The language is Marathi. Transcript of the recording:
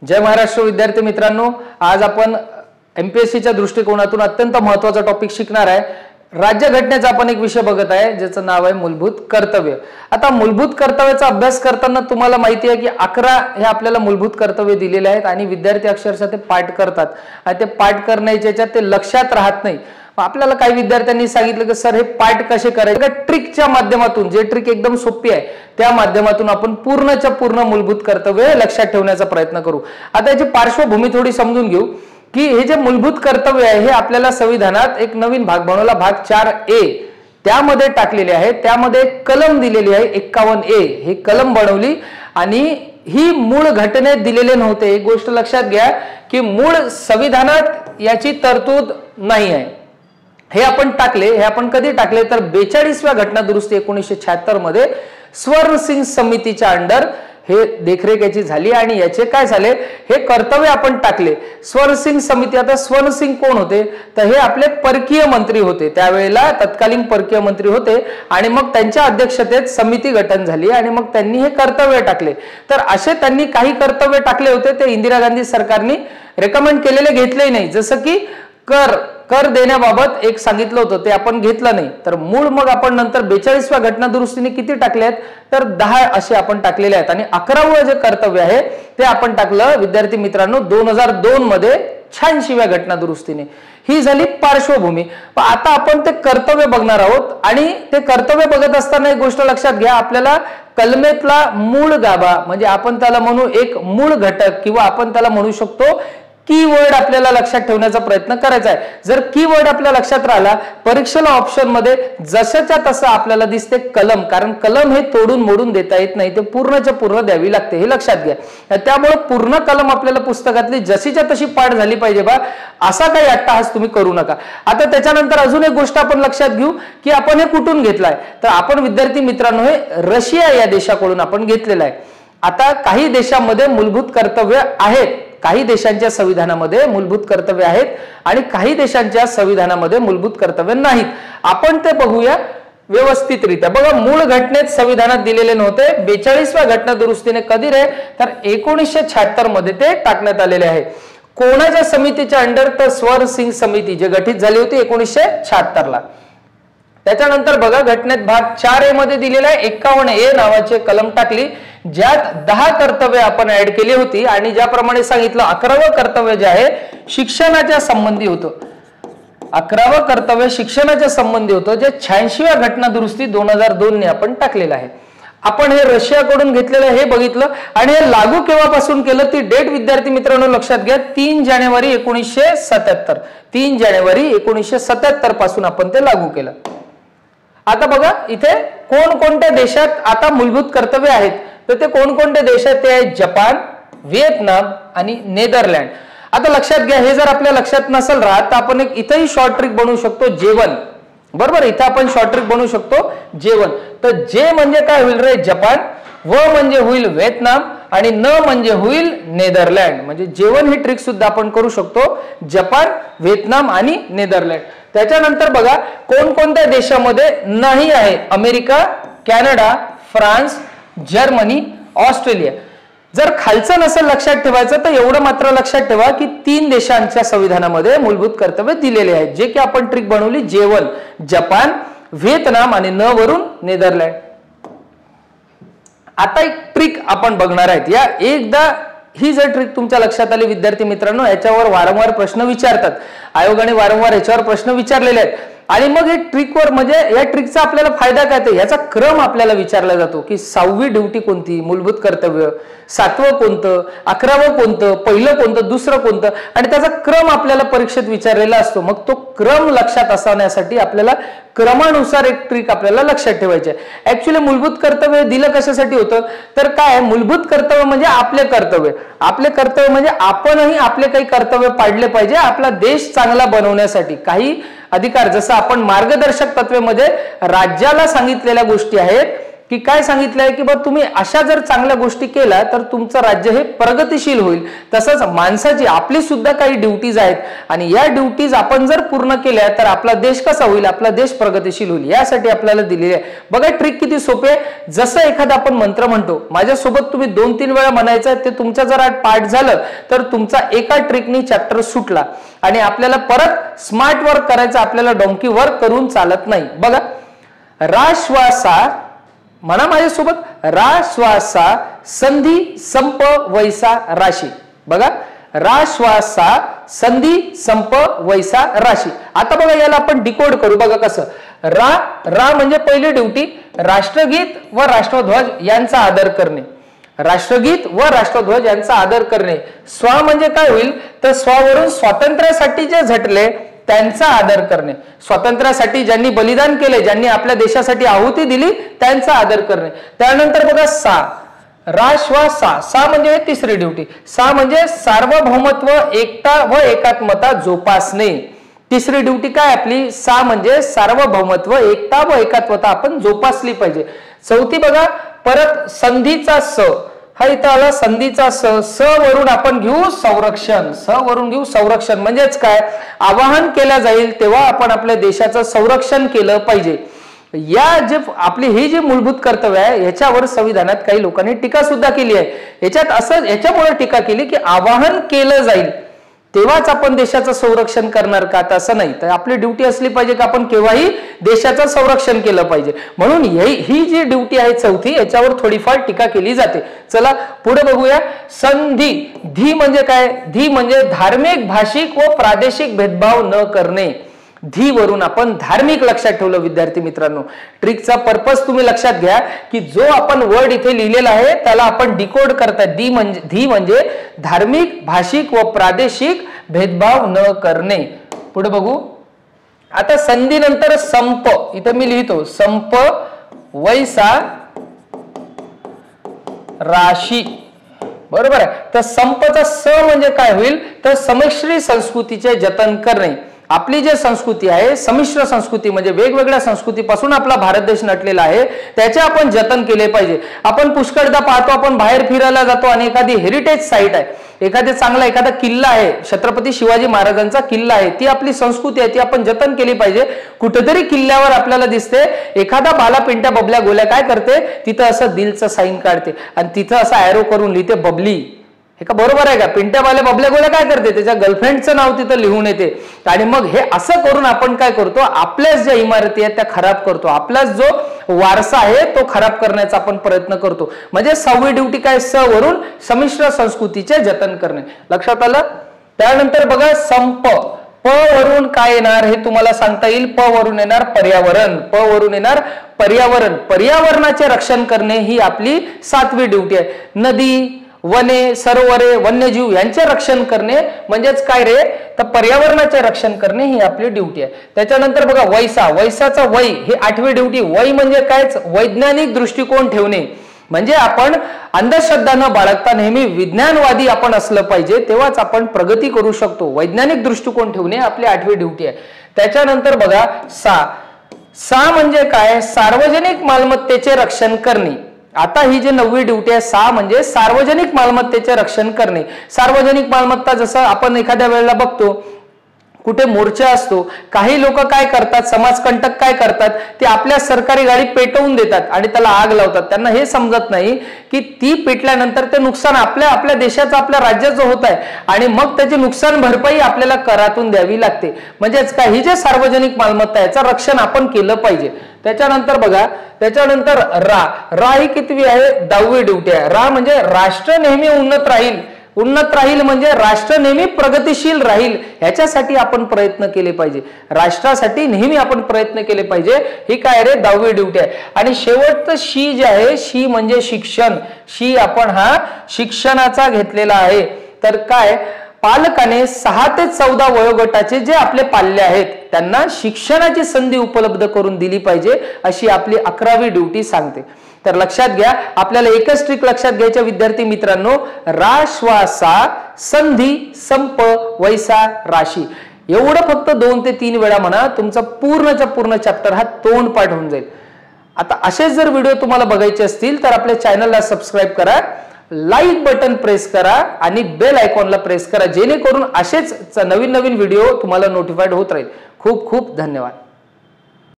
जय महाराष्ट्र विद्यार्थी मित्रांनो, आज आपण एमपीएससीच्या दृष्टिकोनातून अत्यंत महत्त्वाचा टॉपिक शिकणार आहे। राज्यघटनेचा आपण एक विषय बघत आहे ज्याचं नाव आहे मूलभूत कर्तव्य। आता मूलभूत कर्तव्याचा अभ्यास करताना तुम्हाला माहिती आहे की 11 हे आपल्याला मूलभूत कर्तव्य दिलेले आहेत आणि विद्यार्थी अक्षरशः ते पाठ करतात आणि ते पाठ करण्याच्या याच्यात ते लक्षात राहत नाही। आपल्याला काही विद्यार्थ्यांनी सांगितलं की सर हे पाठ कसे करायचे, ट्रिकच्या माध्यमातून, जे ट्रिक एकदम सोपी आहे त्या माध्यमातून आपण पूर्णच्या पूर्ण मूलभूत कर्तव्य लक्षात ठेवण्याचा प्रयत्न करू। आता याची पार्श्वभूमी थोडी समजून घेऊ की हे जे मूलभूत कर्तव्य आहे हे आपल्याला संविधानात एक नवीन भाग बनवला, भाग 4A त्यामध्ये टाकलेले आहे। त्यामध्ये कलम दिलेली आहे 51A, हे कलम बनवली आणि ही मूळ घटनेत दिलेले नव्हते। एक गोष्ट लक्षात घ्या की मूळ संविधानात याची तरतूद नाही आहे। हे आपण टाकले, हे आपण कधी टाकले तर 42व्या घटना दुरुस्ती 1976 मध्ये स्वर्ण सिंग समितीच्या अंडर हे देखरेख याची झाली आणि याचे काय झाले, हे कर्तव्य आपण टाकले। स्वर्ण सिंग समिती, आता स्वर्ण सिंग कोण होते तर हे आपले परकीय मंत्री होते, त्यावेळेला तत्कालीन परकीय मंत्री होते आणि मग त्यांच्या अध्यक्षतेत समिती गठन झाली आणि मग त्यांनी हे कर्तव्य टाकले। तर असे त्यांनी काही कर्तव्य टाकले होते, ते इंदिरा गांधी सरकारने रेकमेंड केलेले घेतले नाही। जसं की कर देण्याबाबत एक सांगितलं होतं, ते आपण घेतलं नाही। तर मूळ मग आपण नंतर 42व्या घटना दुरुस्तीने किती टाकले आहेत तर 10 असे आपण टाकलेले आहेत आणि 11वं जे कर्तव्य आहे ते आपण टाकलं विद्यार्थी मित्रांनो 2002 मध्ये 86व्या घटना दुरुस्तीने। ही झाली पार्श्वभूमी। आता आपण ते कर्तव्य बघणार आहोत आणि ते कर्तव्य बघत असताना एक गोष्ट लक्षात घ्या, आपल्याला कलमेतला मूळ गाभा म्हणजे आपण त्याला म्हणू एक मूळ घटक किंवा आपण त्याला म्हणू शकतो कीवर्ड आपल्याला लक्षात ठेवण्याचा प्रयत्न करायचा आहे। जर कीवर्ड आपल्या लक्षात राहिला, परीक्षेला ऑप्शन मध्ये जशाच्या तसं आपल्याला दिसते कलम, कारण कलम हे तोडून मोडून देता येत नाही, ते पूर्णच्या पूर्ण द्यावी लागते, हे लक्षात घ्या। त्यामुळे पूर्ण कलम आपल्याला पुस्तकातली जशीच्या तशी पाठ झाली पाहिजे बा, असा काही अट्टाहास तुम्ही करू नका। आता त्याच्यानंतर अजून एक गोष्ट आपण लक्षात घेऊ की आपण हे कुठून घेतलाय तर आपण विद्यार्थी मित्रांनो हे रशिया या देशाकडून आपण घेतलेलं आहे। आता काही देशांमध्ये मूलभूत कर्तव्य आहेत, काही देशांच्या संविधानामध्ये मूलभूत कर्तव्य आहेत आणि काही देशांच्या संविधानामध्ये मूलभूत कर्तव्य नाहीत। आपण ते बघूया व्यवस्थितरित्या। बघा, मूळ घटनेत संविधानात दिलेले नव्हते, 42व्या घटना दुरुस्तीने कधी रे तर 1976 मध्ये ते टाकण्यात आलेले आहे। कोणाच्या समितीच्या अंडर तर स्वर्ण सिंग समिती जे गठीत झाली होती 1976 ला। त्याच्यानंतर बघा घटनेत भाग 4A मध्ये दिलेला आहे 51A नावाचे कलम टाकली, ज्यात 10 कर्तव्य आपण ऍड केली होती आणि ज्याप्रमाणे सांगितलं 11वं कर्तव्य जे आहे शिक्षणाच्या संबंधी होतं। 11वं कर्तव्य शिक्षणाच्या संबंधी होतं, जे 86व्या घटना दुरुस्ती 2002 ने आपण टाकलेलं आहे। आपण हे रशियाकडून घेतलेलं हे बघितलं आणि हे लागू केव्हापासून केलं ती डेट विद्यार्थी मित्रांनो लक्षात घ्या, 3 जानेवारी 1977। 3 जानेवारी 1977 पासून आपण ते लागू केलं। आता बघा इथे कोणकोणत्या देशात आता मूलभूत कर्तव्य आहेत तर ते कोणकोणते देश आहेत ते आहेत जपान, व्हिएतनाम आणि नेदरलँड। आता लक्षात घ्या, हे जर आपल्या लक्षात नसेल राहत तर आपण एक इथेही शॉर्ट ट्रिक बनवू शकतो, जेवण, बरोबर। इथे आपण शॉर्ट ट्रिक बनवू शकतो जेवण। तर जे म्हणजे काय होईल रे जपान, व म्हणजे होईल व्हिएतनाम आणि न म्हणजे होईल नेदरलँड। म्हणजे जेवण ही ट्रिक सुद्धा आपण करू शकतो, जपान, व्हिएतनाम आणि नेदरलँड। त्याच्यानंतर बघा कोणकोणत्या देशामध्ये नाही आहे, America, Canada, France, Germany, Australia. जर खालचं नसेल लक्षात ठेवायचं तर एवढं मात्र लक्षात ठेवा की 3 देशांच्या संविधानामध्ये मूलभूत कर्तव्य दिलेले आहेत, जे की आपण ट्रिक बनवली जेवण, जपान, व्हिएतनाम आणि न वरून नेदरलँड। आता एक ट्रिक आपण बघणार आहेत, या एकदा ही जर ट्रिक तुमच्या लक्षात आली विद्यार्थी मित्रांनो, याच्यावर वारंवार प्रश्न विचारतात, आयोगाने वारंवार याच्यावर प्रश्न विचारलेले आहेत आणि मग हे ट्रिकवर म्हणजे या ट्रिकचा आपल्याला फायदा काय ते याचा क्रम आपल्याला विचारला जातो की 6वी ड्युटी कोणती, मूलभूत कर्तव्य, 7वं कोणतं, 11वं कोणतं, पहिलं कोणतं, दुसरं कोणतं आणि त्याचा क्रम आपल्याला परीक्षेत विचारलेला असतो। मग तो क्रम लक्षात असण्यासाठी आपल्याला क्रमानुसार एक ट्रिक आपल्याला लक्षात ठेवायची आहे। ऍक्च्युअली मूलभूत कर्तव्य दिलं कशासाठी होतं तर काय, मूलभूत कर्तव्य म्हणजे आपले कर्तव्य, आपले कर्तव्य म्हणजे आपणही आपले काही कर्तव्य पाळले पाहिजे आपला देश चांगला बनवण्यासाठी। काही अधिकार जसं आपण मार्गदर्शक तत्वेमध्ये राज्याला सांगितलेल्या गोष्टी आहेत की काय सांगितलंय की बा तुम्ही अशा जर चांगल्या गोष्टी केल्या तर तुमचं राज्य हे प्रगतिशील होईल. तसंच माणसाची आपली सुद्धा काही ड्युटीज आहेत आणि या ड्युटीज आपण जर पूर्ण केल्या तर आपला देश कसा होईल, आपला देश प्रगतिशील होईल. यासाठी आपल्याला दिलेली आहे. बघा ट्रिक किती सोपी आहे. जसं एखादा आपण मंत्र म्हणतो, माझ्यासोबत तुम्ही 2-3 वेळा म्हणायचं, ते तुमच्या जर पाठ झालं तर तुमचा एका ट्रिकनी चॅप्टर सुटला आणि आपल्याला परत स्मार्ट वर्क करायचं, आपल्याला डोंकी वर्क करून चालत नाही. बघा राश्वासा म्हणा माझ्यासोबत, राश्वासा संधी संप वैसा राशी. बघा राश्वासा संधी संप वैसा राशी. आता बघा याला आपण डिकोड करू. बघा कसं, रा म्हणजे पहिली ड्युटी राष्ट्रगीत व राष्ट्रध्वज यांचा आदर करणे. राष्ट्रगीत व राष्ट्रध्वज यांचा आदर करणे. स्वा म्हणजे काय होईल तर स्वावरून स्वातंत्र्यासाठी जे झटले त्यांचा आदर करणे. स्वातंत्र्यासाठी ज्यांनी बलिदान केले, ज्यांनी आपल्या देशासाठी आहुती दिली त्यांचा आदर करणे. त्यानंतर बघा सा, राश्वासा, सा म्हणजे तिसरी ड्युटी. सा म्हणजे सार्वभौमत्व, एकता व एकात्मता जोपासणे. तिसरी ड्युटी काय आपली, सा म्हणजे सार्वभौमत्व, एकता व एकात्मता आपण जोपासली पाहिजे. चौथी बघा परत संधीचा स, हा इथं आला संधीचा स. स वरून आपण घेऊ संरक्षण. स वरून घेऊ संरक्षण म्हणजेच काय, आवाहन केलं जाईल तेव्हा आपण आपल्या देशाचं संरक्षण केलं पाहिजे. या जे आपली ही जी मूलभूत कर्तव्य आहे याच्यावर संविधानात काही लोकांनी टीका सुद्धा केली आहे. याच्यामुळे टीका केली की आवाहन केलं जाईल तेव्हाच आपण देशाचं संरक्षण करणार का, तसं नाही. तर आपली ड्युटी असली पाहिजे की आपण केव्हाही देशाचं संरक्षण केलं पाहिजे. म्हणून ही जी ड्युटी आहे चौथी, याच्यावर थोडीफार टीका केली जाते. चला पुढे बघूया. संधी, धी म्हणजे काय, धी म्हणजे धार्मिक, भाषिक व प्रादेशिक भेदभाव न करणे. धी वरून आपण धार्मिक लक्षात ठेवलं. विद्यार्थी मित्रांनो ट्रिकचा पर्पज तुम्ही लक्षात घ्या की जो आपण वर्ड इथे लिहिलेला आहे त्याला आपण डिकोड करता. धी म्हणजे धार्मिक, भाषिक व प्रादेशिक भेदभाव न करणे. पुढे बघू. आता संधी नंतर संप, इथे मी लिहितो संप वैसा राशी. बरोबर आहे. तर संपचा स म्हणजे काय होईल तर संमिश्र संस्कृतीचे जतन करणे. आपली जी संस्कृती आहे संमिश्र संस्कृती म्हणजे वेगवेगळ्या संस्कृतीपासून आपला भारत देश नटलेला आहे, त्याचे आपण जतन केले पाहिजे. आपण पुष्कळदा पाहतो, आपण बाहेर फिरायला जातो आणि एखादी हेरिटेज साईट आहे, एखादा किल्ला आहे, छत्रपती शिवाजी महाराजांचा किल्ला आहे, ती आपली संस्कृती आहे, ती आपण जतन केली पाहिजे. कुठेतरी किल्ल्यावर आपल्याला दिसते एखादा बाला पिंट्या बबल्या गोल्या काय करते, तिथं असं दिलचं साईन काढते आणि तिथं असं ॲरो करून लिहिते बबली. हे का बरोबर आहे का? पिंट्यावाले बबल्या गोल्या काय करते, त्याच्या गर्लफ्रेंडचं नाव तिथं लिहून येते आणि मग हे असं करून आपण काय करतो, आपल्याच ज्या इमारती आहेत त्या खराब करतो, आपलाच जो वारसा आहे तो खराब करण्याचा आपण प्रयत्न करतो. म्हणजे 6वी ड्युटी काय, स वरून संमिश्र संस्कृतीचे जतन करणे. लक्षात आलं. त्यानंतर बघा संप, प वरून काय येणार हे तुम्हाला सांगता येईल. प वरून येणार पर्यावरण. प वरून येणार पर्यावरण. पर्यावरणाचे रक्षण करणे ही आपली 7वी ड्युटी आहे. नदी, वने, सरोवरे, वन्यजीव यांचे रक्षण करणे म्हणजेच काय रे तर पर्यावरणाचे रक्षण करणे ही आपली ड्युटी आहे. त्याच्यानंतर बघा वैसा, वैसाचा वै ही 8वी ड्युटी. वै म्हणजे कायच वैज्ञानिक दृष्टिकोन ठेवणे. म्हणजे आपण अंधश्रद्धा न बाळगता नेहमी विज्ञानवादी आपण असलं पाहिजे, तेव्हाच आपण प्रगती करू शकतो. वैज्ञानिक दृष्टिकोन ठेवणे आपली 8वी ड्युटी आहे. त्याच्यानंतर बघा सा, सा म्हणजे काय सार्वजनिक मालमत्तेचे रक्षण करणे. आता ही जी 9वी ड्युटी आहे, सा म्हणजे सार्वजनिक मालमत्तेचे रक्षण करणे. सार्वजनिक मालमत्ता जसं आपण एखाद्या वेळेला बघतो कुठे मोर्चा असतो, काही लोक काय करतात, समाजकंटक काय करतात, ते आपल्या सरकारी गाडी पेटवून देतात आणि त्याला आग लावतात. त्यांना हे समजत नाही की ती पेटल्यानंतर ते नुकसान आपल्या देशाचं, आपल्या राज्याचं होत आहे आणि मग त्याची नुकसान भरपाई आपल्याला करातून द्यावी लागते. म्हणजेच काय, ही जे सार्वजनिक मालमत्ता आहे याचं रक्षण आपण केलं पाहिजे. त्याच्यानंतर बघा, त्याच्यानंतर रा ही कितवी आहे, 10वी ड्युटी आहे. रा म्हणजे राष्ट्र नेहमी उन्नत राहील. उन्नत राहील म्हणजे राष्ट्र नेहमी प्रगतिशील राहील, ह्याच्यासाठी आपण प्रयत्न केले पाहिजे. राष्ट्रासाठी नेहमी आपण प्रयत्न केले पाहिजे. ही काय रे 10वी ड्युटी आहे. आणि शेवटचं शी जे आहे, शी म्हणजे शिक्षण. शी आपण हा शिक्षणाचा घेतलेला आहे. तर काय पालकाने 6 ते 14 वयोगटाचे जे आपले पाल्य आहेत त्यांना शिक्षणाची संधी उपलब्ध करून दिली पाहिजे, अशी आपली 11वी ड्युटी सांगते. तर लक्षात घ्या, आपल्याला एकच ट्रिक लक्षात घ्यायच्या विद्यार्थी मित्रांनो, राश्वासा संधी संप वैसा राशी, एवढं फक्त 2 ते 3 वेळा म्हणा, तुमचा पूर्णच्या पूर्ण चॅप्टर हा तोंड पाठ होऊन जाईल. आता असेच जर व्हिडिओ तुम्हाला बघायचे असतील तर आपल्या चॅनलला सबस्क्राईब करा, लाईक बटन प्रेस करा आणि बेल आयकॉनला प्रेस करा, जेणेकरून असेच नवीन नवीन व्हिडिओ तुम्हाला नोटिफाईड होत राहील. खूप खूप धन्यवाद.